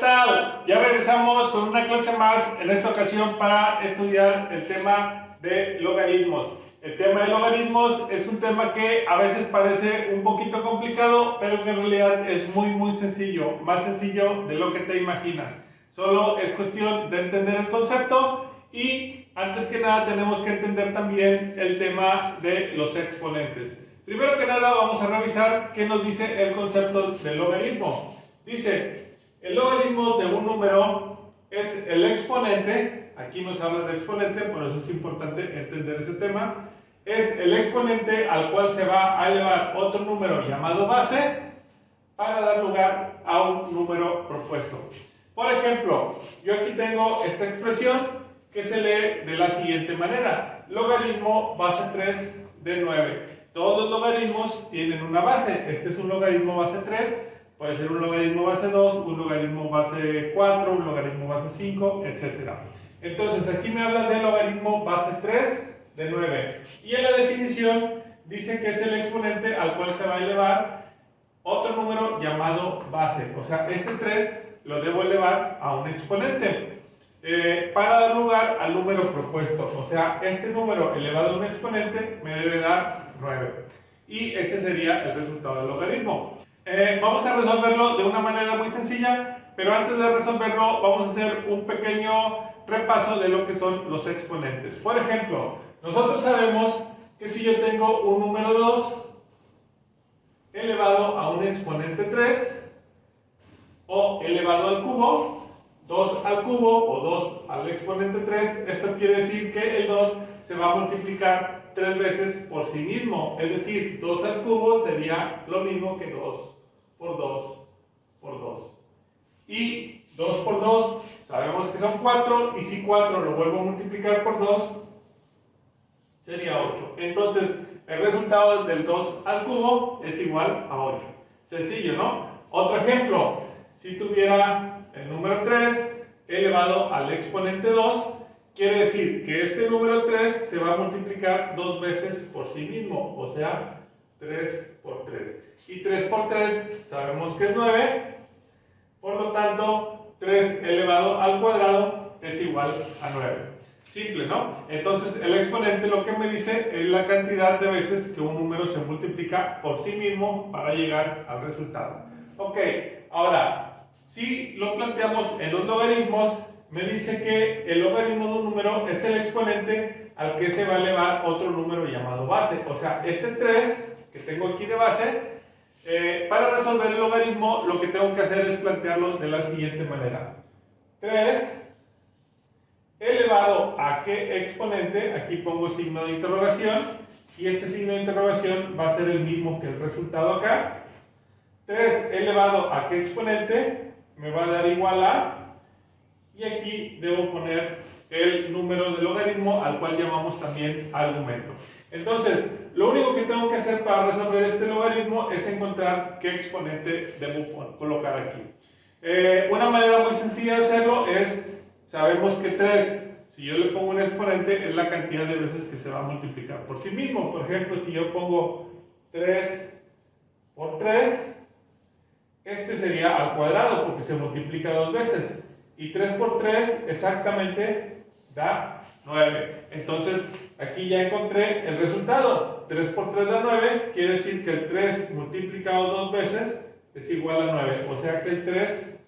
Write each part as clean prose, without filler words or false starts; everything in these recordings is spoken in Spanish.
tal? Ya regresamos con una clase más, en esta ocasión para estudiar el tema de logaritmos. El tema de logaritmos es un tema que a veces parece un poquito complicado, pero que en realidad es muy sencillo, más sencillo de lo que te imaginas. Solo es cuestión de entender el concepto y antes que nada tenemos que entender también el tema de los exponentes. Primero que nada vamos a revisar qué nos dice el concepto del logaritmo. Dice, el logaritmo de un número es el exponente, aquí nos habla de exponente, por eso es importante entender ese tema, es el exponente al cual se va a elevar otro número llamado base para dar lugar a un número propuesto. Por ejemplo, yo aquí tengo esta expresión que se lee de la siguiente manera, logaritmo base 3 de 9. Todos los logaritmos tienen una base, este es un logaritmo base 3, puede ser un logaritmo base 2, un logaritmo base 4, un logaritmo base 5, etc. Entonces aquí me habla de logaritmo base 3 de 9. Y en la definición dice que es el exponente al cual se va a elevar otro número llamado base. O sea, este 3 lo debo elevar a un exponente para dar lugar al número propuesto. O sea, este número elevado a un exponente me debe dar 9. Y ese sería el resultado del logaritmo. Vamos a resolverlo de una manera muy sencilla, pero antes de resolverlo vamos a hacer un pequeño repaso de lo que son los exponentes. Por ejemplo, nosotros sabemos que si yo tengo un número 2 elevado a un exponente 3 o elevado al cubo, 2 al cubo o 2 al exponente 3, esto quiere decir que el 2 se va a multiplicar 3 veces por sí mismo, es decir, 2 al cubo sería lo mismo que 2 por 2 por 2. Y 2 por 2 sabemos que son 4, y si 4 lo vuelvo a multiplicar por 2, sería 8. Entonces, el resultado del 2 al cubo es igual a 8. Sencillo, ¿no? Otro ejemplo, si tuviera el número 3 elevado al exponente 2, quiere decir que este número 3 se va a multiplicar 2 veces por sí mismo, o sea, 3 por 3. Y 3 por 3 sabemos que es 9, por lo tanto, 3 elevado al cuadrado es igual a 9. Simple, ¿no? Entonces, el exponente lo que me dice es la cantidad de veces que un número se multiplica por sí mismo para llegar al resultado. Ok, ahora, si lo planteamos en los logaritmos, me dice que el logaritmo de un número es el exponente al que se va a elevar otro número llamado base. O sea, este 3 que tengo aquí de base, para resolver el logaritmo, lo que tengo que hacer es plantearlo de la siguiente manera. 3 elevado a qué exponente, aquí pongo signo de interrogación, y este signo de interrogación va a ser el mismo que el resultado acá. 3 elevado a qué exponente me va a dar igual a, y aquí debo poner el número del logaritmo al cual llamamos también argumento. Entonces, lo único que tengo que hacer para resolver este logaritmo es encontrar qué exponente debo colocar aquí. Una manera muy sencilla de hacerlo es, sabemos que 3, si yo le pongo un exponente, es la cantidad de veces que se va a multiplicar por sí mismo. Por ejemplo, si yo pongo 3 por 3, este sería al cuadrado porque se multiplica 2 veces. Y 3 por 3 exactamente da 9. Entonces, aquí ya encontré el resultado. 3 por 3 da 9, quiere decir que el 3 multiplicado 2 veces es igual a 9. O sea que el 3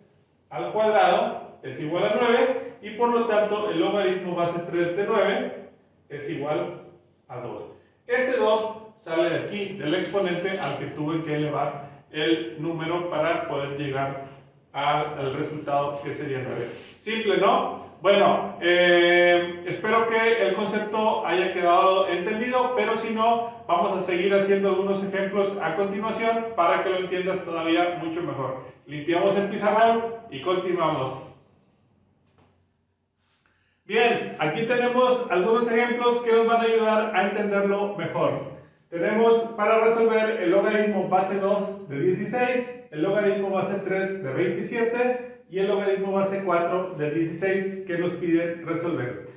al cuadrado es igual a 9. Y por lo tanto, el logaritmo base 3 de 9 es igual a 2. Este 2 sale de aquí, del exponente al que tuve que elevar el número para poder llegar al resultado que sería 9. Simple, ¿no? Bueno, espero que el concepto haya quedado entendido, pero si no, vamos a seguir haciendo algunos ejemplos a continuación para que lo entiendas todavía mucho mejor. Limpiamos el pizarrón y continuamos. Bien, aquí tenemos algunos ejemplos que nos van a ayudar a entenderlo mejor. Tenemos para resolver el logaritmo base 2 de 16, el logaritmo base 3 de 27 y el logaritmo base 4 de 16 que nos piden resolver.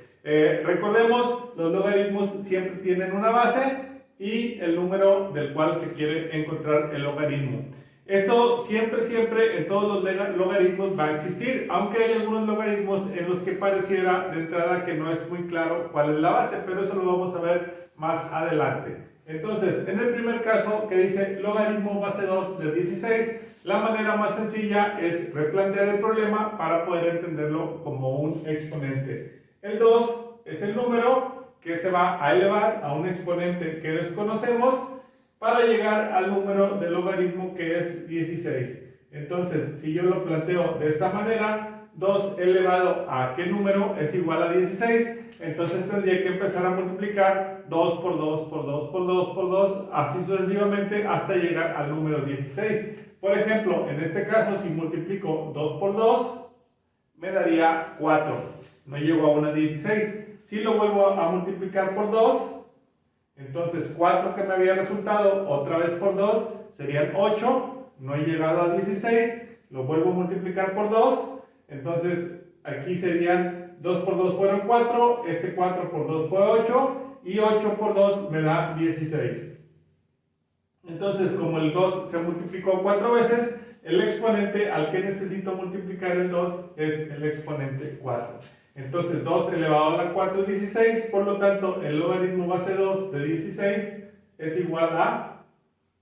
Recordemos, los logaritmos siempre tienen una base y el número del cual se quiere encontrar el logaritmo. Esto siempre en todos los logaritmos va a existir, aunque hay algunos logaritmos en los que pareciera de entrada que no es muy claro cuál es la base, pero eso lo vamos a ver más adelante. Entonces, en el primer caso que dice logaritmo base 2 de 16, la manera más sencilla es replantear el problema para poder entenderlo como un exponente. El 2 es el número que se va a elevar a un exponente que desconocemos para llegar al número del logaritmo que es 16. Entonces, si yo lo planteo de esta manera, 2 elevado a ¿qué número? Es igual a 16. Entonces tendría que empezar a multiplicar 2 por 2 por 2 por 2 por 2, así sucesivamente hasta llegar al número 16. Por ejemplo, en este caso, si multiplico 2 por 2, me daría 4. No llego a una 16. Si lo vuelvo a multiplicar por 2, entonces 4 que me había resultado otra vez por 2 serían 8. No he llegado a 16. Lo vuelvo a multiplicar por 2. Entonces aquí serían 2 por 2 fueron 4. Este 4 por 2 fue 8. Y 8 por 2 me da 16. Entonces, como el 2 se multiplicó 4 veces, el exponente al que necesito multiplicar el 2 es el exponente 4. Entonces, 2 elevado a la 4 es 16, por lo tanto, el logaritmo base 2 de 16 es igual a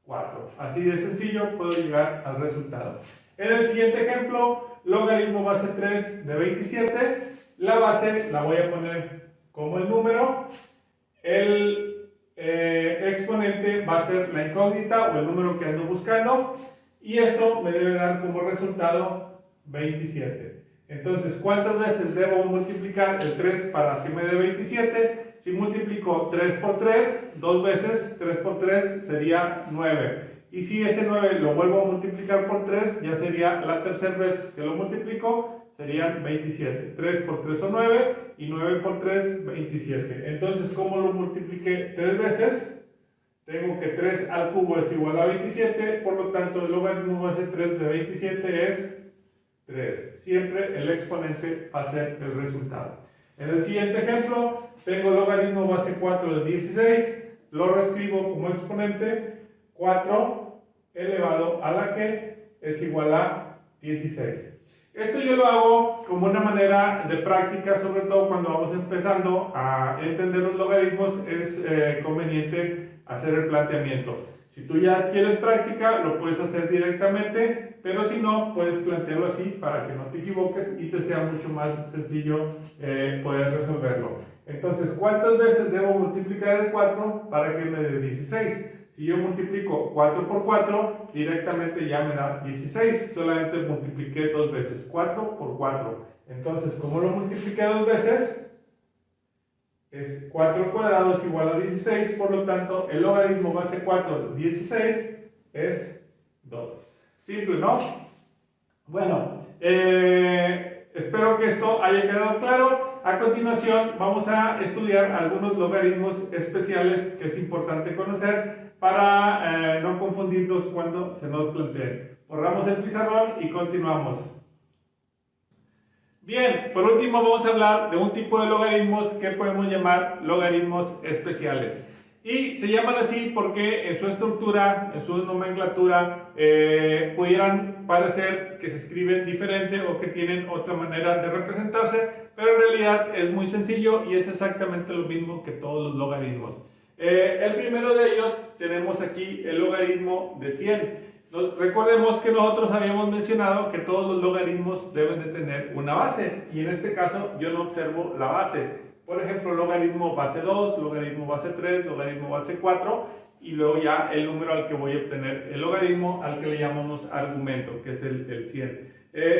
4. Así de sencillo puedo llegar al resultado. En el siguiente ejemplo, logaritmo base 3 de 27, la base la voy a poner como el número, el exponente va a ser la incógnita o el número que ando buscando, y esto me debe dar como resultado 27. Entonces, ¿cuántas veces debo multiplicar el 3 para que me dé 27? Si multiplico 3 por 3, 2 veces, 3 por 3 sería 9. Y si ese 9 lo vuelvo a multiplicar por 3, ya sería la tercera vez que lo multiplico, serían 27. 3 por 3 son 9 y 9 por 3, 27. Entonces, ¿cómo lo multipliqué 3 veces? Tengo que 3 al cubo es igual a 27, por lo tanto el logaritmo base 3 de 27 es 3. Siempre el exponente va a ser el resultado. En el siguiente ejemplo, tengo logaritmo base 4 de 16, lo reescribo como exponente 4 elevado a la que es igual a 16. Esto yo lo hago como una manera de práctica, sobre todo cuando vamos empezando a entender los logaritmos, es conveniente hacer el planteamiento. Si tú ya adquieres práctica, lo puedes hacer directamente, pero si no, puedes plantearlo así para que no te equivoques y te sea mucho más sencillo poder resolverlo. Entonces, ¿cuántas veces debo multiplicar el 4 para que me dé 16? Si yo multiplico 4 por 4, directamente ya me da 16. Solamente multipliqué 2 veces. 4 por 4. Entonces, como lo multipliqué 2 veces, es 4 cuadrado es igual a 16. Por lo tanto, el logaritmo base 4 de 16 es 2. Simple, ¿no? Bueno, espero que esto haya quedado claro. A continuación, vamos a estudiar algunos logaritmos especiales que es importante conocer para no confundirnos cuando se nos planteen. Borramos el pizarrón y continuamos. Bien, por último vamos a hablar de un tipo de logaritmos que podemos llamar logaritmos especiales. Y se llaman así porque en su estructura, en su nomenclatura, pudieran parecer que se escriben diferente o que tienen otra manera de representarse, pero en realidad es muy sencillo y es exactamente lo mismo que todos los logaritmos. El primero de ellos tenemos aquí el logaritmo de 100. Recordemos que nosotros habíamos mencionado que todos los logaritmos deben de tener una base y en este caso yo no observo la base. Por ejemplo, logaritmo base 2, logaritmo base 3, logaritmo base 4 y luego ya el número al que voy a obtener el logaritmo al que le llamamos argumento, que es el 100.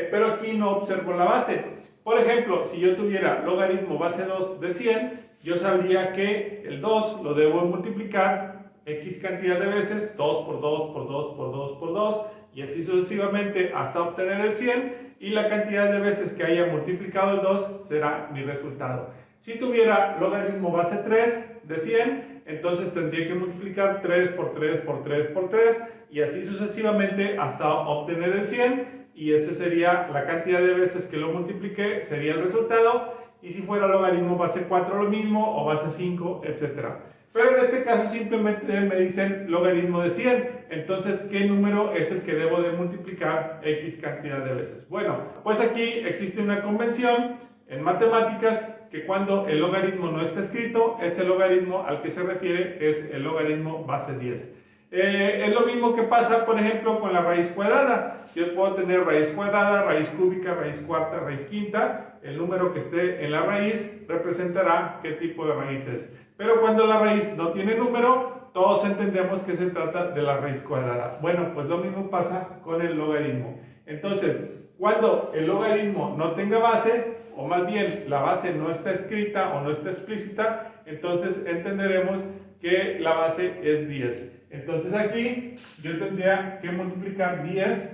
Pero aquí no observo la base. Por ejemplo, si yo tuviera logaritmo base 2 de 100, yo sabría que el 2 lo debo multiplicar X cantidad de veces, 2 por 2 por 2 por 2 por 2 y así sucesivamente hasta obtener el 100 y la cantidad de veces que haya multiplicado el 2 será mi resultado. Si tuviera logaritmo base 3 de 100, entonces tendría que multiplicar 3 por 3 por 3 por 3 y así sucesivamente hasta obtener el 100 y esa sería la cantidad de veces que lo multipliqué, sería el resultado. Y si fuera logaritmo base 4 lo mismo o base 5, etc. Pero en este caso simplemente me dicen logaritmo de 100. Entonces, ¿qué número es el que debo de multiplicar X cantidad de veces? Bueno, pues aquí existe una convención en matemáticas que cuando el logaritmo no está escrito, ese logaritmo al que se refiere es el logaritmo base 10. Es lo mismo que pasa, por ejemplo, con la raíz cuadrada. Yo puedo tener raíz cuadrada, raíz cúbica, raíz cuarta, raíz quinta. El número que esté en la raíz representará qué tipo de raíz es. Pero cuando la raíz no tiene número, todos entendemos que se trata de la raíz cuadrada. Bueno, pues lo mismo pasa con el logaritmo. Entonces, cuando el logaritmo no tenga base, o más bien la base no está escrita o no está explícita, entonces entenderemos que la base es 10. Entonces aquí yo tendría que multiplicar 10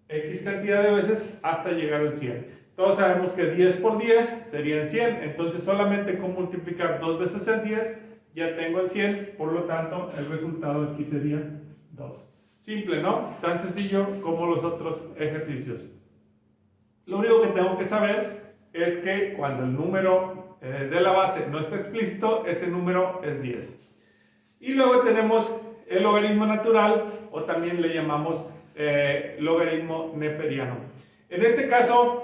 X cantidad de veces hasta llegar al 100. Todos sabemos que 10 por 10 serían 100, entonces solamente con multiplicar 2 veces el 10 ya tengo el 100, por lo tanto el resultado aquí sería 2. Simple, ¿no? Tan sencillo como los otros ejercicios. Lo único que tengo que saber es que cuando el número de la base no está explícito, ese número es 10. Y luego tenemos el logaritmo natural, o también le llamamos logaritmo neperiano. En este caso,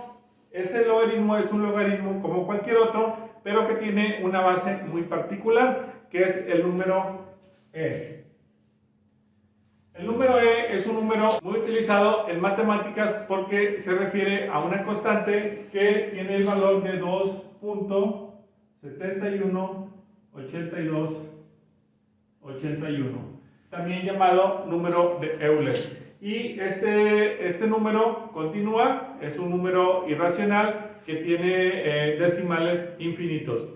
ese logaritmo es un logaritmo como cualquier otro, pero que tiene una base muy particular, que es el número e. El número e es un número muy utilizado en matemáticas porque se refiere a una constante que tiene el valor de 2.718281, también llamado número de Euler. Y este número continúa, es un número irracional que tiene decimales infinitos.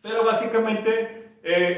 Pero básicamente,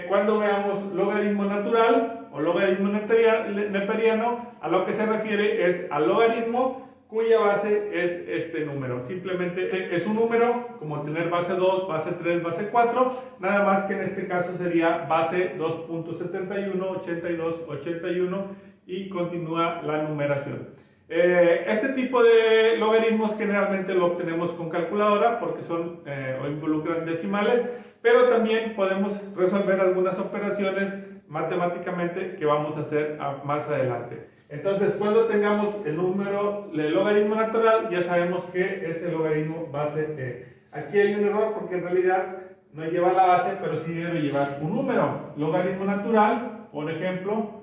cuando veamos logaritmo natural o logaritmo neperiano, a lo que se refiere es al logaritmo cuya base es este número. Simplemente es un número como tener base 2, base 3, base 4, nada más que en este caso sería base 2.718281 y continúa la numeración. Este tipo de logaritmos generalmente lo obtenemos con calculadora porque son o involucran decimales, pero también podemos resolver algunas operaciones matemáticamente que vamos a hacer más adelante. Entonces, cuando tengamos el número, el logaritmo natural, ya sabemos que es el logaritmo base e. Aquí hay un error porque en realidad no lleva la base, pero sí debe llevar un número. Logaritmo natural, por ejemplo,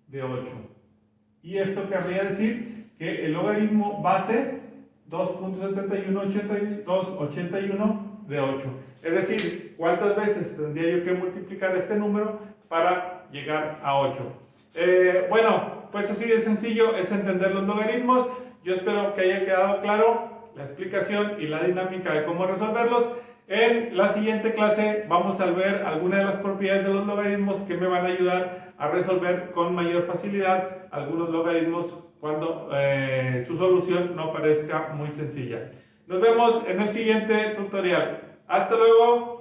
de 8. Y esto querría decir que el logaritmo base 2.718281 de 8. Es decir, ¿cuántas veces tendría yo que multiplicar este número para llegar a 8? Bueno, pues así de sencillo es entender los logaritmos. Yo espero que haya quedado claro la explicación y la dinámica de cómo resolverlos. En la siguiente clase vamos a ver algunas de las propiedades de los logaritmos que me van a ayudar a resolver con mayor facilidad algunos logaritmos cuando su solución no parezca muy sencilla. Nos vemos en el siguiente tutorial. ¡Hasta luego!